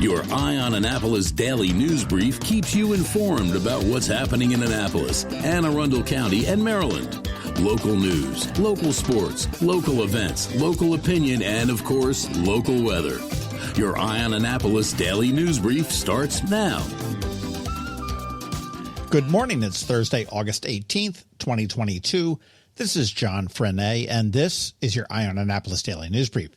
Your Eye on Annapolis daily news brief keeps you informed about what's happening in Annapolis, Anne Arundel County, and Maryland. Local news, local sports, local events, local opinion, and, of course, local weather. Your Eye on Annapolis daily news brief starts now. Good morning. It's Thursday, August 18th, 2022. This is John Frenaye, and this is your Eye on Annapolis daily news brief.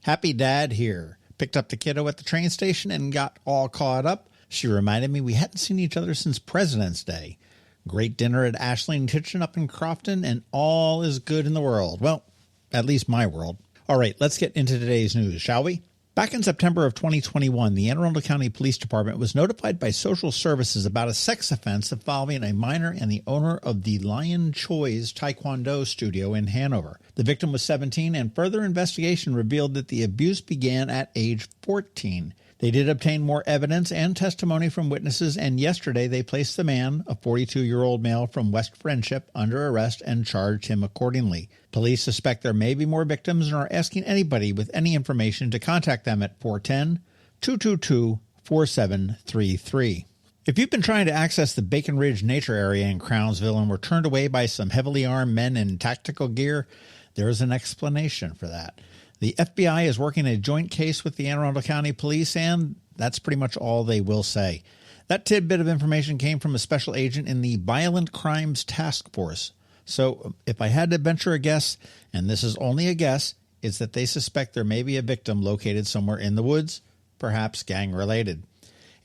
Happy Dad here. Picked up the kiddo at the train station and got all caught up. She reminded me we hadn't seen each other since President's Day. Great dinner at Ashling Kitchen up in Crofton, and all is good in the world. Well, at least my world. All right, let's get into today's news, shall we? Back in September of 2021, the Anne Arundel County Police Department was notified by social services about a sex offense involving a minor and the owner of the Lion Choi's Taekwondo studio in Hanover. The victim was 17, and further investigation revealed that the abuse began at age 14. They did obtain more evidence and testimony from witnesses, and yesterday they placed the man, a 42-year-old male from West Friendship, under arrest and charged him accordingly. Police suspect there may be more victims and are asking anybody with any information to contact them at 410-222-4733. If you've been trying to access the Bacon Ridge Nature Area in Crownsville and were turned away by some heavily armed men in tactical gear, there is an explanation for that. The FBI is working a joint case with the Anne Arundel County Police, and that's pretty much all they will say. That tidbit of information came from a special agent in the Violent Crimes Task Force. So if I had to venture a guess, and this is only a guess, it's that they suspect there may be a victim located somewhere in the woods, perhaps gang-related.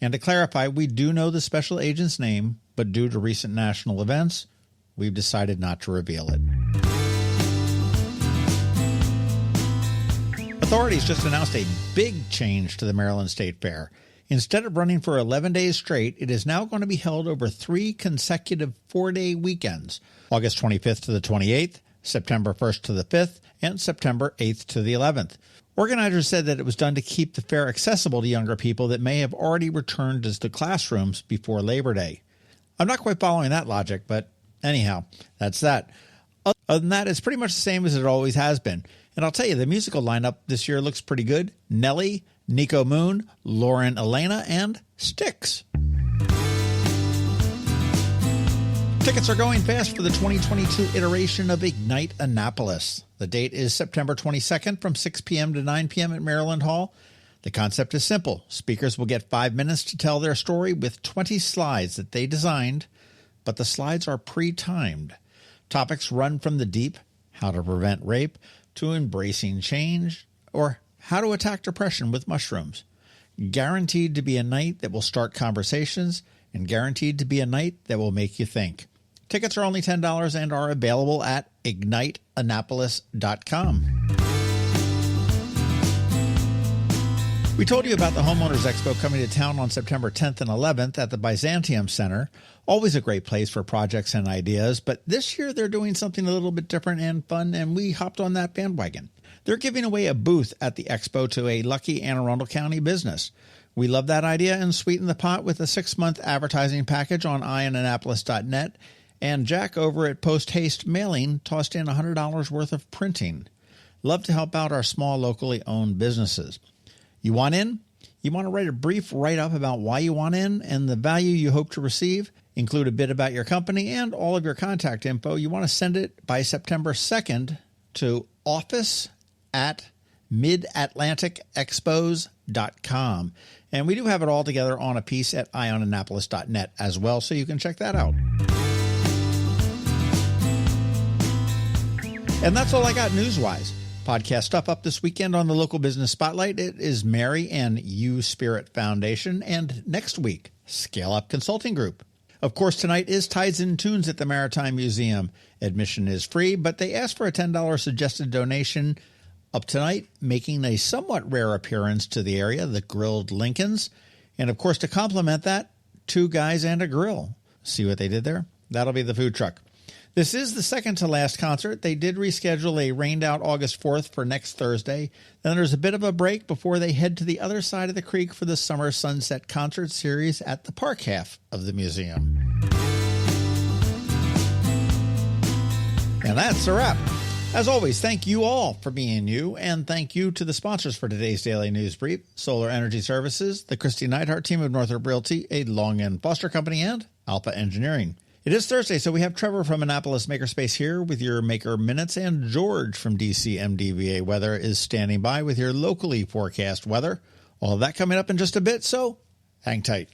And to clarify, we do know the special agent's name, but due to recent national events, we've decided not to reveal it. Authorities just announced a big change to the Maryland State Fair. Instead of running for 11 days straight, it is now going to be held over 3 consecutive 4-day weekends, August 25th to the 28th, September 1st to the 5th, and September 8th to the 11th. Organizers said that it was done to keep the fair accessible to younger people that may have already returned to the classrooms before Labor Day. I'm not quite following that logic, but anyhow, that's that. Other than that, it's pretty much the same as it always has been. And I'll tell you, the musical lineup this year looks pretty good. Nelly, Nico Moon, Lauren Elena, and Styx. Tickets are going fast for the 2022 iteration of Ignite Annapolis. The date is September 22nd from 6 p.m. to 9 p.m. at Maryland Hall. The concept is simple. Speakers will get 5 minutes to tell their story with 20 slides that they designed, but the slides are pre-timed. Topics run from the deep, how to prevent rape, to embracing change, or how to attack depression with mushrooms. Guaranteed to be a night that will start conversations, and guaranteed to be a night that will make you think. Tickets are only $10 and are available at igniteannapolis.com. We told you about the Home Owners Expo coming to town on September 10th and 11th at the Byzantium Center. Always a great place for projects and ideas, but this year they're doing something a little bit different and fun, and we hopped on that bandwagon. They're giving away a booth at the expo to a lucky Anne Arundel County business. We love that idea and sweeten the pot with a 6-month advertising package on eyeonannapolis.net, and Jack over at Post Haste Mailing tossed in $100 worth of printing. Love to help out our small locally owned businesses. You want in? You want to write a brief write-up about why you want in and the value you hope to receive? Include a bit about your company and all of your contact info. You want to send it by September 2nd to office@midatlanticexpos.com. And we do have it all together on a piece at eyeonannapolis.net as well, so you can check that out. And that's all I got news-wise. Podcast stuff up this weekend on the Local Business Spotlight. It is Mary and You Spirit Foundation. And next week, Scale Up Consulting Group. Of course, tonight is Tides and Tunes at the Maritime Museum. Admission is free, but they ask for a $10 suggested donation. Up tonight, making a somewhat rare appearance to the area, the Grilled Lincolns. And of course, to complement that, 2 guys and a grill. See what they did there? That'll be the food truck. This is the second to last concert. They did reschedule a rained out August 4th for next Thursday. Then there's a bit of a break before they head to the other side of the creek for the Summer Sunset Concert Series at the park half of the museum. And that's a wrap. As always, thank you all for being you, and thank you to the sponsors for today's Daily News Brief: Solar Energy Services, the Kristi Neidhardt Team of Northrop Realty, a Long and Foster Company, and Alpha Engineering. It is Thursday, so we have Trevor from Annapolis Makerspace here with your Maker Minutes, and George from DCMDVA Weather is standing by with your locally forecast weather. All of that coming up in just a bit, so hang tight.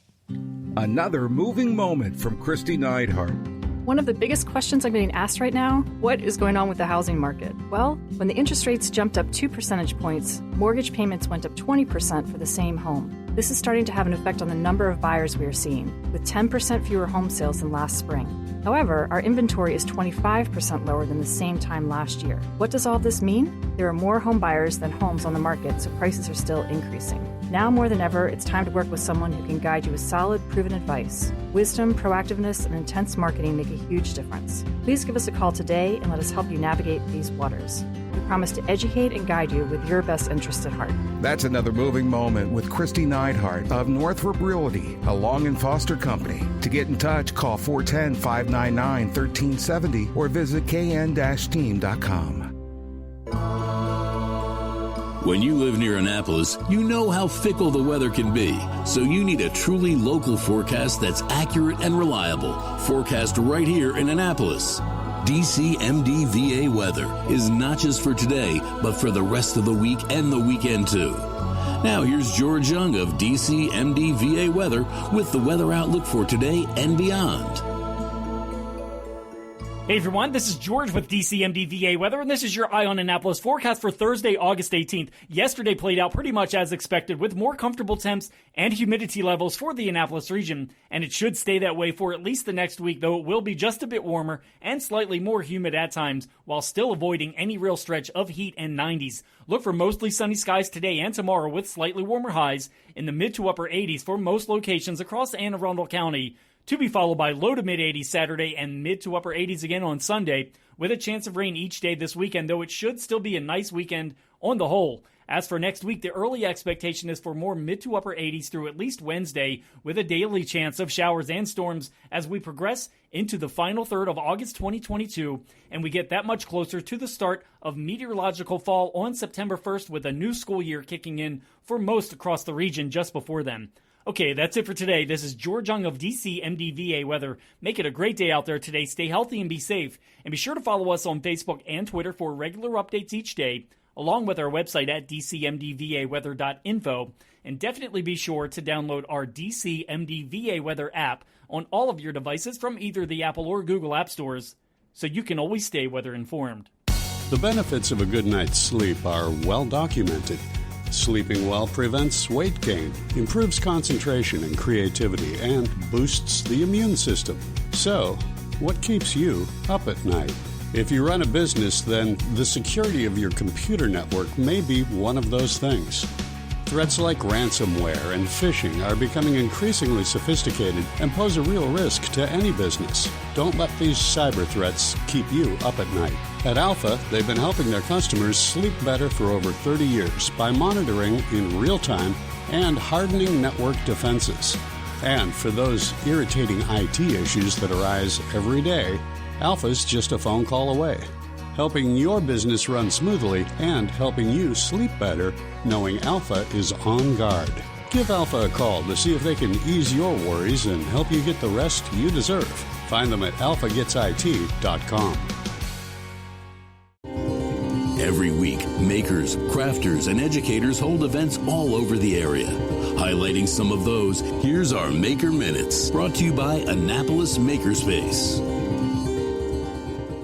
Another moving moment from Kristi Neidhardt. One of the biggest questions I'm getting asked right now, what is going on with the housing market? Well, when the interest rates jumped up 2 percentage points, mortgage payments went up 20% for the same home. This is starting to have an effect on the number of buyers we are seeing, with 10% fewer home sales than last spring. However, our inventory is 25% lower than the same time last year. What does all this mean? There are more home buyers than homes on the market, so prices are still increasing. Now more than ever, it's time to work with someone who can guide you with solid, proven advice. Wisdom, proactiveness, and intense marketing make a huge difference. Please give us a call today and let us help you navigate these waters. We promise to educate and guide you with your best interest at heart. That's another moving moment with Kristi Neidhardt of Northrop Realty, a Long and Foster Company. To get in touch, call 410-599-1370 or visit kn-team.com. When you live near Annapolis, you know how fickle the weather can be. So you need a truly local forecast that's accurate and reliable. Forecast right here in Annapolis. DCMDVA Weather is not just for today, but for the rest of the week and the weekend too. Now here's George Young of DCMDVA Weather with the weather outlook for today and beyond. Hey everyone, this is George with DCMDVA Weather, and this is your Eye on Annapolis forecast for Thursday, August 18th. Yesterday played out pretty much as expected, with more comfortable temps and humidity levels for the Annapolis region, and it should stay that way for at least the next week, though it will be just a bit warmer and slightly more humid at times, while still avoiding any real stretch of heat and 90s. Look for mostly sunny skies today and tomorrow with slightly warmer highs in the mid to upper 80s for most locations across Anne Arundel County, to be followed by low to mid 80s Saturday and mid to upper 80s again on Sunday, with a chance of rain each day this weekend, though it should still be a nice weekend on the whole. As for next week, the early expectation is for more mid to upper 80s through at least Wednesday, with a daily chance of showers and storms as we progress into the final third of August 2022, and we get that much closer to the start of meteorological fall on September 1st, with a new school year kicking in for most across the region just before then. Okay, that's it for today. This is George Young of DCMDVA Weather. Make it a great day out there today. Stay healthy and be safe. And be sure to follow us on Facebook and Twitter for regular updates each day, along with our website at dcmdvaweather.info. And definitely be sure to download our DCMDVA Weather app on all of your devices from either the Apple or Google app stores, so you can always stay weather informed. The benefits of a good night's sleep are well documented. Sleeping well prevents weight gain, improves concentration and creativity, and boosts the immune system. So, what keeps you up at night? If you run a business, then the security of your computer network may be one of those things. Threats like ransomware and phishing are becoming increasingly sophisticated and pose a real risk to any business. Don't let these cyber threats keep you up at night. At Alpha, they've been helping their customers sleep better for over 30 years by monitoring in real time and hardening network defenses. And for those irritating IT issues that arise every day, Alpha's just a phone call away, helping your business run smoothly and helping you sleep better, knowing Alpha is on guard. Give Alpha a call to see if they can ease your worries and help you get the rest you deserve. Find them at alphagetsit.com. Every week, makers, crafters, and educators hold events all over the area. Highlighting some of those, here's our Maker Minutes, brought to you by Annapolis Makerspace.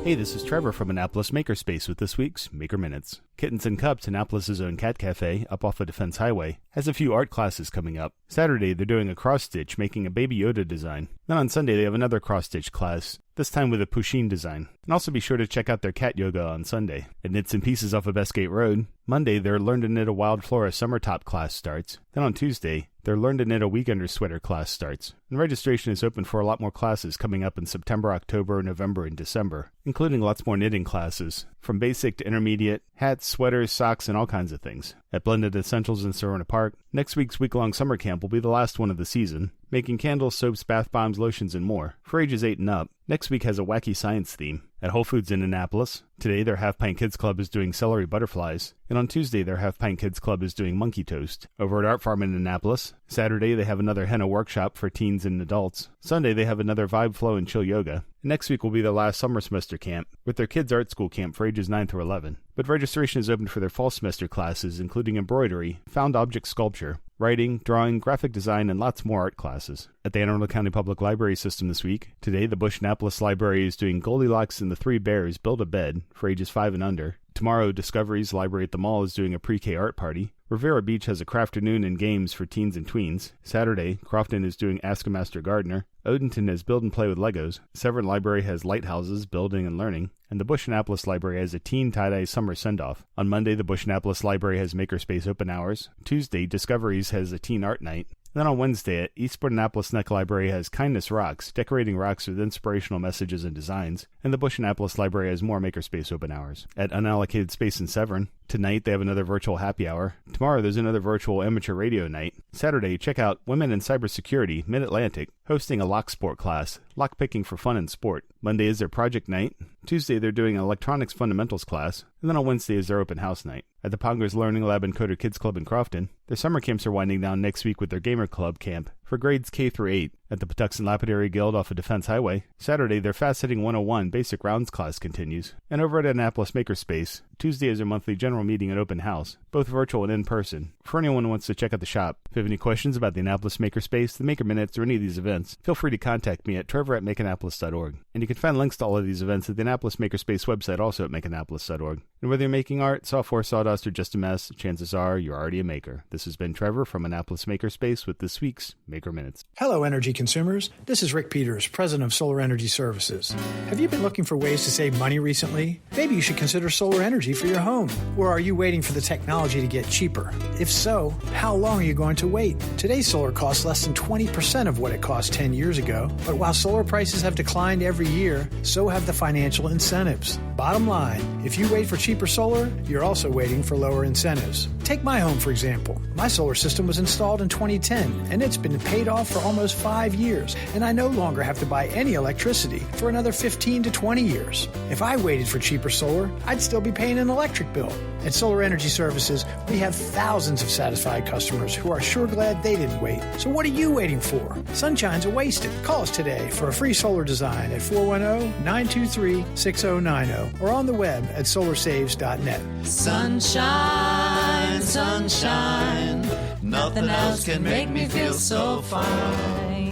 Hey, this is Trevor from Annapolis Makerspace with this week's Maker Minutes. Kittens and Cups, Annapolis' own cat cafe up off of Defense Highway, has a few art classes coming up. Saturday, they're doing a cross-stitch, making a Baby Yoda design. Then on Sunday, they have another cross-stitch class, this time with a Pusheen design. And also be sure to check out their cat yoga on Sunday. At Knits and Pieces off of Bestgate Road, Monday, their Learn to Knit a Wild Flora Summer Top class starts. Then on Tuesday, their Learn to Knit a Weekender Sweater class starts. And registration is open for a lot more classes coming up in September, October, November, and December, including lots more knitting classes, from basic to intermediate, hats, sweaters, socks, and all kinds of things. At Blended Essentials in Serona Park, next week's week-long summer camp will be the last one of the season. making candles, soaps, bath bombs, lotions, and more for ages 8 and up. Next week has a wacky science theme. At Whole Foods in Annapolis, today their Half Pint Kids Club is doing celery butterflies, and on Tuesday their Half Pint Kids Club is doing monkey toast. Over at Art Farm in Annapolis, Saturday they have another henna workshop for teens and adults. Sunday they have another Vibe Flow and Chill Yoga. And next week will be their last summer semester camp, with their kids' art school camp for ages 9 through 11. But registration is open for their fall semester classes, including embroidery, found object sculpture, writing, drawing, graphic design, and lots more art classes. At the Anne Arundel County Public Library System this week, today the Bush Annapolis Library is doing Goldilocks and the Three Bears Build a Bed for ages 5 and under. Tomorrow, Discovery's Library at the Mall is doing a pre-K art party. Rivera Beach has a crafternoon and games for teens and tweens. Saturday, Crofton is doing Ask a Master Gardener. Odenton has Build and Play with Legos. Severn Library has Lighthouses, Building and Learning. And the Bush Annapolis Library has a teen tie-dye summer send-off. On Monday, the Bush Annapolis Library has Makerspace open hours. Tuesday, Discoveries has a teen art night. Then on Wednesday, at Eastport Annapolis Neck Library has Kindness Rocks, decorating rocks with inspirational messages and designs, and the Bush Annapolis Library has more Makerspace open hours. At Unallocated Space in Severn, tonight they have another virtual happy hour. Tomorrow there's another virtual amateur radio night. Saturday, check out Women in Cybersecurity, Mid-Atlantic, hosting a lock sport class, lockpicking for fun and sport. Monday is their project night. Tuesday they're doing an electronics fundamentals class, and then on Wednesday is their open house night. At the Pongers Learning Lab and Coder Kids Club in Crofton, their summer camps are winding down next week with their Gamer Club camp for grades K through 8. At the Patuxent Lapidary Guild off of Defense Highway, Saturday their Fast Hitting 101 Basic Rounds class continues. And over at Annapolis Makerspace, Tuesday is their monthly general meeting and open house, both virtual and in person. For anyone who wants to check out the shop, if you have any questions about the Annapolis Makerspace, the Maker Minutes, or any of these events, feel free to contact me at trevor@makeannapolis.org. And you can find links to all of these events at the Annapolis Makerspace website, also at makeannapolis.org. And whether you're making art, software, sawdust, or just a mess, chances are you're already a maker. This has been Trevor from Annapolis Makerspace with this week's Maker Minutes. Hello, energy consumers. This is Rick Peters, president of Solar Energy Services. Have you been looking for ways to save money recently? Maybe you should consider solar energy for your home. Or are you waiting for the technology to get cheaper? If so, how long are you going to wait? Today's solar costs less than 20% of what it cost 10 years ago. But while solar prices have declined every year, so have the financial incentives. Bottom line, if you wait for cheaper solar, you're also waiting for lower incentives. Take my home, for example. My solar system was installed in 2010, and it's been paid off for almost 5 years, and I no longer have to buy any electricity for another 15 to 20 years. If I waited for cheaper solar, I'd still be paying an electric bill. At Solar Energy Services, we have thousands of satisfied customers who are sure glad they didn't wait. So what are you waiting for? Sunshine's a wasted. Call us today for a free solar design at 410-923-6090 or on the web at solarsaves.net. Sunshine, sunshine, nothing else can make me feel so fine.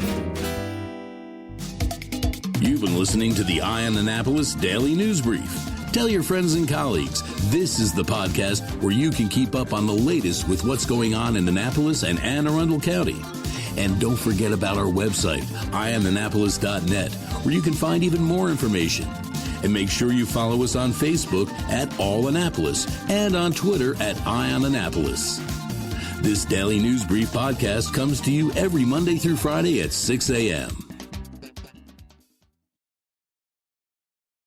You've been listening to the Eye on Annapolis Daily News Brief. Tell your friends and colleagues, this is the podcast where you can keep up on the latest with what's going on in Annapolis and Anne Arundel County. And don't forget about our website, eyeonannapolis.net, where you can find even more information. And make sure you follow us on Facebook at All Annapolis and on Twitter at Eye on Annapolis. This Daily News Brief podcast comes to you every Monday through Friday at 6 a.m.